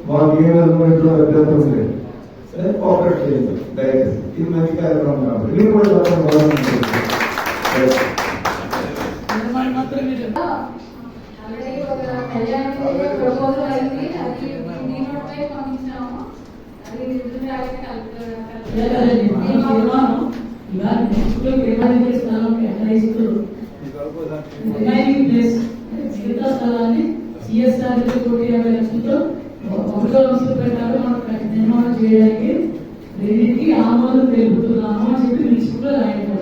మాకు ఏ విధమైన అభ్యంతరం లేదు, కోఆపరేట్ చేయండి దయచేసి. ఇది మంచి కార్యక్రమం కాబట్టి మీరు కూడా సిఎస్ఆర్ 150,00,000తో ఒకటో వంశం పెట్టారు. మనకు నిర్మాణం చేయడానికి దీనికి ఆమోదం తెలుపుతున్నాము అని చెప్పి లిస్ట్ లో రాయడం.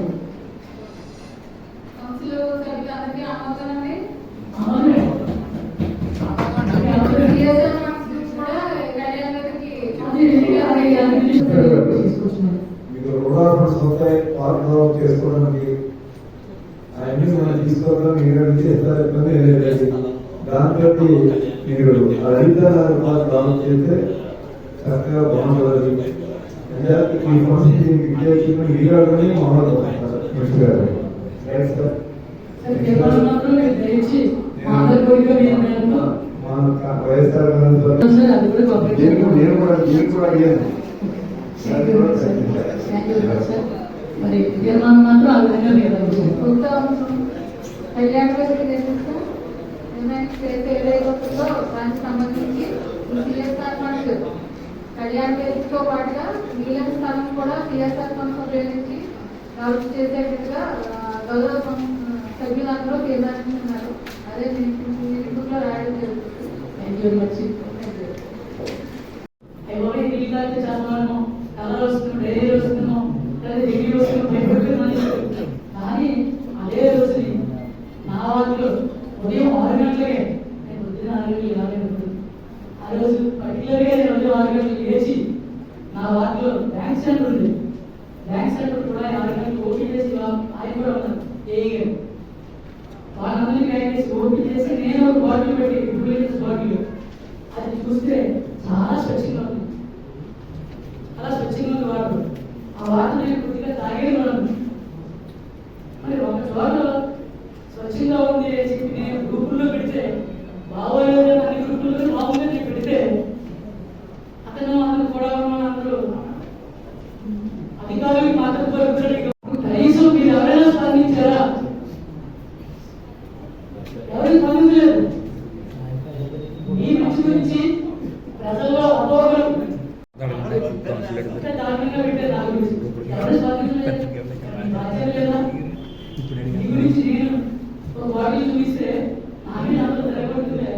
మీకు రుణాలు అవుతాయి, వాగ్దానం చేసుకోవడానికి అవన్నీ మనం తీసుకోవడం మీరు చేస్తారు, ఇబ్బంది లేదు. దాంతో మీరు అధికారులు దానం చేస్తే చక్కగా బాగుంటుంది. ఈ పరిస్థితి వీరాలని మామూలు గారు వైఎస్ఆర్ నేను కూడా అడిగాను. మరి తీర్మానం మాత్రం ఆ విధంగా లేదు. దానికి సంబంధించి సిఎస్ఆర్ ఫండ్ కళ్యాణ్ పేరుతో పాటుగా మిగిలిన స్థలం కూడా సిఎస్ఆర్ ఫండ్స్ ఉపయోగించి అభివృద్ధి చేసేట్టుగా గౌరవ సభ్యులందరూ తీర్మానిస్తున్నారు. అదే మీటింగ్లో రాయడం జరుగుతుంది. Thank you very much. Colour వస్తున్నాం, డైరీ వస్తున్నాం, డిగ్రీ వస్తున్నాం, కానీ అదే రోజు నా వాటిలో ఉదయం 6 గంటలకే నేను పొద్దున 6 గంటలు రాలేదు. ఆ రోజు పర్టికులర్గా నేను ఉదయం 6 గంటలకు లేచి నా వాటిలో బ్యాంక్ సెంటర్ ఉంది. బ్యాంక్ సెంటర్ కూడా 6 గంటలకు ఓపెన్ చేసి ఆయన కూడా ఉన్నారు చేయగలను. వాళ్ళందరినీ బ్యాంక్ చేసి ఓపెన్ చేసి నేను ఒక బాటిల్ పెట్టి డూప్లికేట్స్ బాటిల్ అది చూస్తే చాలా స్వచ్ఛంగా ఉంది. అలా స్వచ్ఛంగా ఉంది వాటర్. ఆ వాటర్ నేను కొద్దిగా తాగేది ఉన్నాను. మరి ఒక చోట స్వచ్ఛంగా ఉంది అని చెప్పి నేను గ్రూపుల్లో పెడితే బాగోలేదు, అన్ని గ్రూపుల్లో మామూలుగా నేను పెడితే అతను కూడా అందరూ అధికారులకు మాత్రం కనీసం మీరు ఎవరైనా స్పందించారా? ఎవరు స్పందించలేదు. మీ మంచి గురించి ప్రజల్లో అపోహలు దారుణంగా పెట్టారు. నా గురించి ఎవరు స్పందించలేదు. బాధ్యత లేదా? మీ గురించి నేను ఒక బాడీ చూపిస్తే ఆమె నాతో తెరగొడుతుందే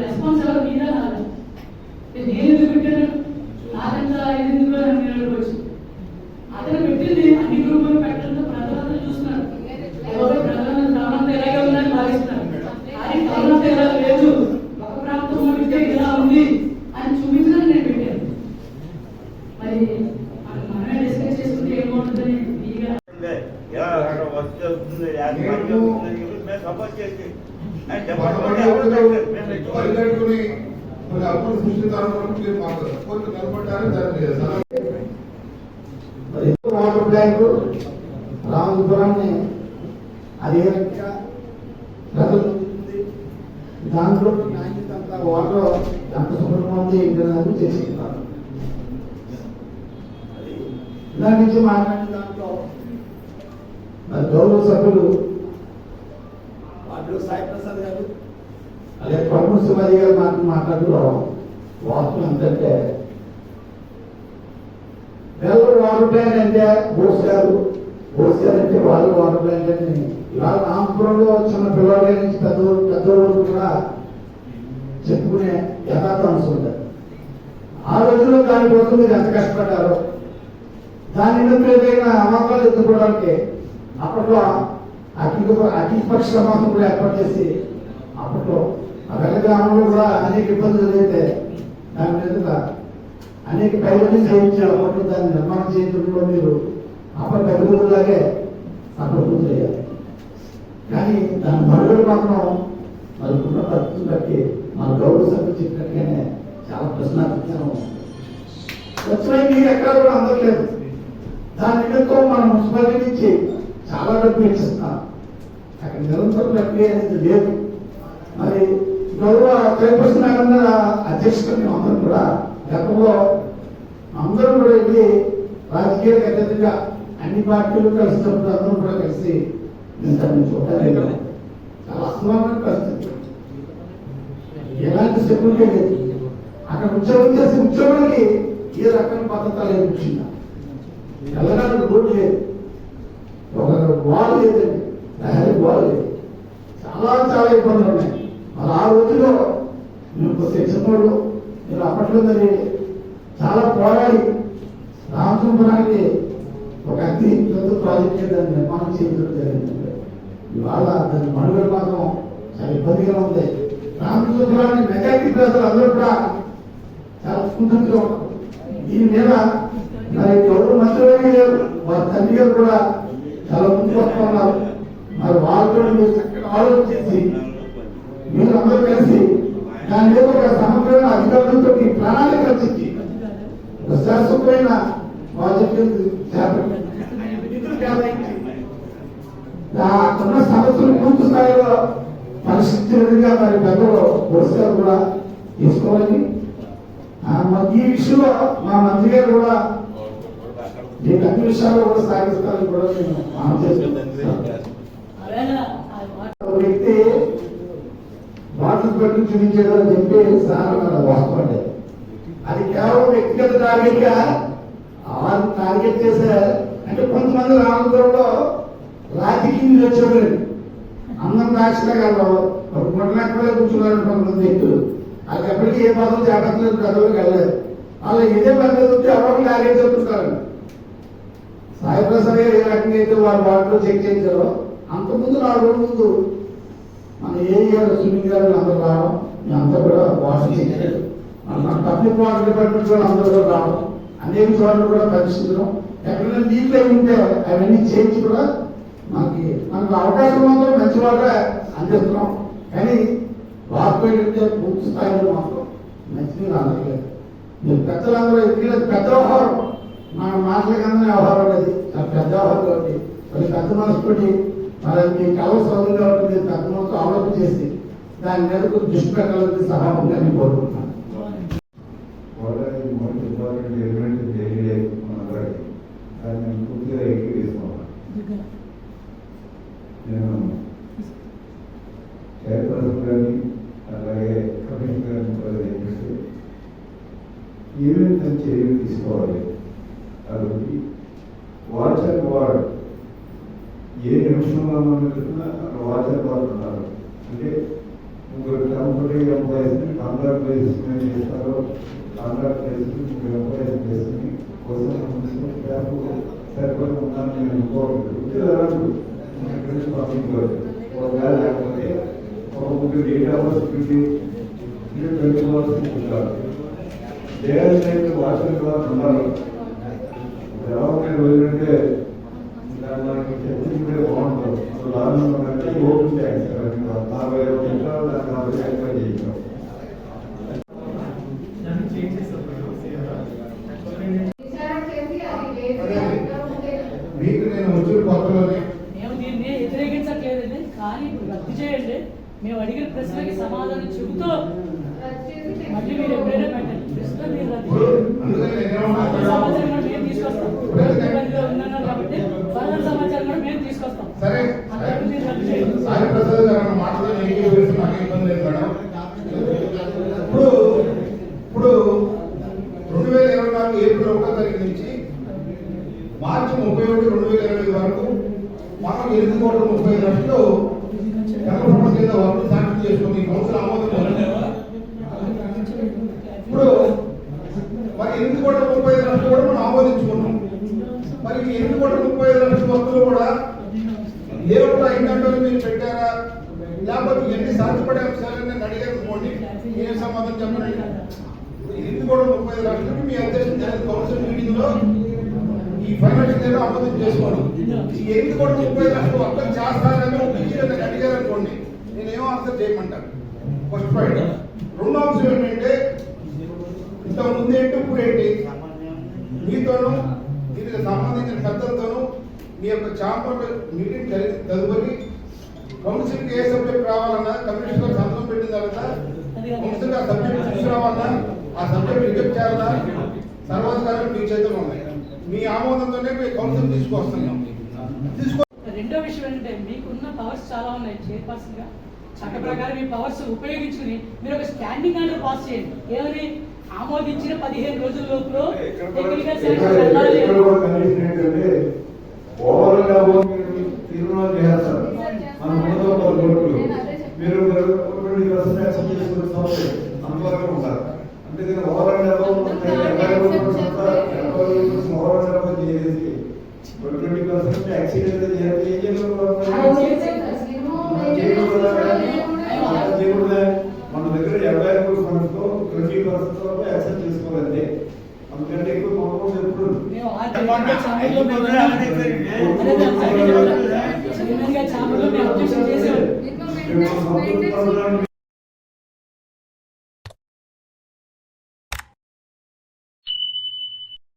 రెస్పాన్స్ ఎవరు మీద రాదు. నేను ఎందుకు పెట్టాను, నాకంతా ఎందుకు అని మీరు అనుకోవచ్చు. అతను పెట్టింది అన్ని గ్రూపులు పెట్టడంతో ప్రజలందరూ చూస్తున్నారు. ఎవరో ప్రజలందరూ ప్రాంతం ఎలాగే ఉందని భావిస్తున్నారు. కానీ ప్రాంతం ఎలా లేదు, ఒక ప్రాంతం ఉంటే ఇలా ఉంది అని చూపించడానికి నేను పెట్టాను. మరి మనమే డిస్కస్ చేసుకుంటే ఏమవుతుందని వాటర్ ప్లాంట్ రామపురాన్ని అదే రకంగా ప్రజలు దాంట్లో నాణ్యత వాటర్ ఎంత శుభ్రంగా ఉంది ఏంటనేది చేసుకుంటారు. దాని నుంచి మాట్లాడిన దాంట్లో గౌరవ సభ్యులు వాటిలో సాయి ప్రసాద్ గారు అలాగే పరమ శివాజీ గారు మాట్లాడుతూ వాస్తవం ఏంటంటే పిల్లలు వాటర్ ప్లాంట్ అంటే బోస్ గారు అంటే వాళ్ళు వాటర్ ప్లాంట్ అని ఇవాళ రామపురంలో చిన్న పిల్లల నుంచి పెద్దవాళ్ళు కూడా చెప్పుకునే యథార్థ అంశం ఉంటుంది. ఆ రోజుల్లో దానికోసం మీరు ఎంత కష్టపడ్డారో దాని ఏదైనా అమ్మకాలు ఎత్తుకోవడానికి అప్పట్లో అఖిలపక్ష సమావేశం కూడా ఏర్పాటు చేసి అప్పట్లో ఆ వెల్ల గ్రామంలో కూడా అనేక ఇబ్బందులు అయితే దాని మీద అనేక పైలన్నీ చేయించారు. అప్పట్లో దాన్ని నిర్మాణం చేయించడంలో మీరు అప్పటి పెద్దలాగే అప్పుడు చేయాలి. కానీ దాని మరుగుడు మాత్రం మనకున్న పరిస్థితులు బట్టి మన గౌరవ సభ్యులు చెప్పినట్టుగానే చాలా ప్రశ్నార్థం వచ్చినాయి. మీరు ఎక్కడ కూడా అందట్లేదు. దాని నిమిత్తం మన మున్సిపాలిటీ నుంచి చాలా డబ్బు ఇచ్చిస్తున్నాం. అక్కడ నిరంతరం ప్రక్రియ అనేది లేదు. మరి గౌరవ చైర్పర్సన్ గారు అధ్యక్షుడు మేము అందరం కూడా గతంలో అందరం కూడా వెళ్ళి రాజకీయాలకు అతీతంగా అన్ని పార్టీలు కలిసినప్పుడు అందరం కూడా కలిసి మేము దాన్ని చూడలేదు. చాలా అసమానమైన పరిస్థితి, ఎలాంటి సెక్యూరిటీ లేదు. అక్కడ ఉద్యోగం చేసి ఉద్యోగానికి ఏ రకమైన భద్రత లేదు. ముఖ్యంగా వెళ్ళడానికి రోడ్డు లేదు, ఒక వాల్ లేదండి, ప్రహరీ వాల్ లేదు. చాలా చాలా ఇబ్బందులు ఉన్నాయి. మరి ఆ రోజుల్లో మేము కొద్దిగా చిన్నోళ్ళు, మీరు అప్పట్లో మరి చాలా పోరాడి రామచంద్రానికి ఒక అతి పెద్ద ప్రాజెక్ట్ దాన్ని నిర్మాణం చేయడం జరిగింది. ఇవాళ దాని మనుగడ మాత్రం చాలా ఇబ్బందిగా ఉంది. రామచంద్రాన్ని మెజారిటీ ప్రజలు అందరూ కూడా చాలా స్ఫూర్తిగా ఉన్నారు. దీని మీద మరి ఎవరు మంత్రి లేరు, వారి తండ్రి గారు కూడా చాలా ముందుకు వస్తూ ఉన్నారు. మరి వాళ్ళతో మీరు చక్కగా ఆలోచన చేసి మీరు అందరూ కలిసి దాని మీద ఒక సమగ్రమైన అధికారులతో ప్రణాళిక రచించి శాశ్వతమైన ప్రాజెక్టు అక్కడున్న సమస్యలు పూర్తి స్థాయిలో పరిశీలించగా మరి పెద్దలు పురస్కారం కూడా తీసుకోవాలని ఈ విషయంలో మా మంత్రి గారు కూడా మీకు అన్ని విషయాల్లో కూడా సాగిస్తారని కూడా నేను హామీ చేస్తున్నాను. వ్యక్తి బాటిల్ పెట్టి చూపించాడు అని చెప్పి సార్ వాస్తవం. అది కేవలం వ్యక్తిగత టార్గెట్ గా టార్గెట్ చేసే అంటే కొంతమంది రామపురంలో రాజకీయ వచ్చాడు అందరం రాష్ట్రాలు ఒక గుంటలెక్కలే కూర్చున్నారు కొంతమంది వ్యక్తులు. అది ఎప్పటికీ ఏ పదం చేపట్టలేదు, ప్రజలకు వెళ్ళలేదు. వాళ్ళు ఇదే పద్ధతి వచ్చి ఎవరికి టార్గెట్ చెప్తుంటారు. సాయి ప్రసాద్ గారు ఏ రకంగా అయితే వారి వాటిలో చెక్ చేయించారో అంతకుముందు 4 రోజుల ముందు మన ఏఆర్ సునీల్ గారు అందరూ రావడం, అంతా కూడా వాటర్ చెక్ చేయడం, పబ్లిక్ వాటర్ డిపార్ట్మెంట్ వాళ్ళు అందరూ కూడా రావడం, అనేక చోట్ల కూడా పరిశీలించడం, ఎక్కడైనా నీళ్ళు అయి ఉంటే అవన్నీ చేయించి కూడా మనకు అవకాశం మాత్రం మంచి వాటర్ అందిస్తున్నాం. కానీ వారిపోయితే పూర్తి స్థాయిలో మాత్రం మంచినీళ్ళు అందట్లేదు. మీరు పెద్దలందరూ ఎందుకంటే పెద్ద వ్యవహారం, మన మాటలకన్నా వ్యవహారం అది చాలా పెద్ద వ్యవహారం కాబట్టి మరి పెద్ద మనసుతోటి మరి మీ కళ సౌదరి కాబట్టి మీరు పెద్ద మనసు ఆలోచన చేసి దాని మీద దృష్టి పెట్టాలని సహాయంగా నేను కోరుకుంటున్నాను. పూర్తిగా ఎక్కి తీసుకోవాలి. నేను చైర్పర్సన్ గారిని అలాగే కమిషనర్ గారిని కూడా ఏంటంటే ఏమేమి చర్యలు తీసుకోవాలి. అది వాచ్ అండ్ వార్డ్ ఏ నిమిషంలో మనం పెట్టినా వాచ్ అండ్ వార్డ్ ఉన్నారు. అంటే టెంపరీ ఎంప్లాయీస్ని కాంట్రాక్ట్ బేసిస్ మీద చేస్తారో కాంట్రాక్ట్ బేసిస్ 3 ఎంప్లాయీస్ బేసిస్ని కోసం సరిపడి ఉన్నాను నేను అనుకోవట్లేదు. ఒకవేళ లేకపోతే ఒక 8 hours 20 hours ఉంటారు. దేవాలయం వాసన కూడా ఉన్నారు. దేవాలయం రోజులంటే మనకి చర్చించుకుంటే బాగుంటుంది. అసలు లాభం కంటే ఓపెన్ ట్యాక్స్ 41 నిమిషాలు దాన్ని 40 చేయించాం. మీకు నేను వచ్చిన కొత్తలోనే మేము దీన్ని వ్యతిరేకించట్లేదండి, కానీ ఇప్పుడు రద్దు చేయండి. మేము అడిగిన ప్రశ్నకి సమాధానం చెబుతూ మళ్ళీ మీరు ఎప్పుడైనా పెట్టండి. ప్రశ్న మీరు రద్దు చేయండి. సమాచారం కూడా మేము తీసుకొస్తాం. ఉన్నాను కాబట్టి ఫర్దర్ సమాచారం కూడా మేము తీసుకొస్తాం. సరే అంతవరకు మీరు రద్దు చేయండి. సాయి ప్రసాద్ గారు అన్న మాటలో నాకు ఇబ్బంది లేదు మేడం. ఇప్పుడు 2024 ఏప్రిల్ 1వ తారీఖు నుంచి మార్చి 31, 2020 వరకు మనం 8,35 లక్షలు డెవలప్మెంట్ కింద వర్క్ శాంక్షన్ చేసుకుని కౌన్సిల్ ఆమోదం. ఇప్పుడు మరి 8,35 లక్షలు కూడా మనం ఆమోదించుకున్నాం. మరి 8,35 లక్షల వర్కులు కూడా లేఅవుట్ అయిందంటే మీరు పెట్టారా, లేకపోతే ఎన్ని సాధ్యపడే అంశాలని అడిగేసుకోండి. ఏం సమాధానం చెప్పండి. 8,35 లక్షలకి మీ అధ్యక్షుడు కౌన్సిల్ మీటింగ్ లో ఈ ఫైనాన్షియల్ ఆమోదం చేసుకోండి. ఈ 8,35 లక్షలు వర్క్ చేస్తారని ఒక అడిగారు అనుకోండి, నేనేమో ఆన్సర్ చేయమంటాను. First point. రెండో అంశం ఏంటంటే ఇంతకుముందు ఏంటి ఇప్పుడు ఏంటి, మీతోనూ దీనికి సంబంధించిన పెద్దలతోనూ మీ యొక్క ఛాంబర్ మీటింగ్ జరిగిన తదుపరి కౌన్సిల్కి ఏ సబ్జెక్ట్ రావాలన్నా కమిషనర్ సంతకం పెట్టిన తర్వాత కౌన్సిల్ ఆ సబ్జెక్ట్ తీసుకురావాలా, ఆ సబ్జెక్ట్ రిజెక్ట్ చేయాలా, సర్వాధికారులు మీ చేతుల్లో ఉన్నాయి. మీ ఆమోదంతోనే మీ కౌన్సిల్ తీసుకొస్తున్నాం. రెండో విషయం ఏంటంటే మీకున్న పవర్స్ చాలా ఉన్నాయి. చైర్పర్సన్ గా చట్ట ప్రకారం మీ పవర్స్ ఉపయోగించుకుని మీరు ఒక స్టాండింగ్ ఆర్డర్ పాస్ చేయండి. ఏమని ఆమోదించిన 15 రోజుల లోపల టెక్నికల్ శాంక్షన్ వెళ్ళాలి. ఇక్కడ కూడా కండిషన్ ఏంటంటే ఓవరాల్ అమౌంట్ తీర్మానం చేస్తారు. మన ముందు మీరు 20% యాక్సెప్ట్ చేసుకున్న సంవత్సరం అంతవరకు ఉంటారు. అంతేకాని ఓవరాల్ అమౌంట్ ఓవరాల్ అమౌంట్ చేసి 20% యాక్సిడెంట్ మన దగ్గర 50 ఫండ్స్ తో 20% వరకు యాక్సెప్ట్ చేసుకోవాలంటే అందుకంటే ఎక్కువ అమౌంట్ ఎప్పుడు మేము ఆర్టికల్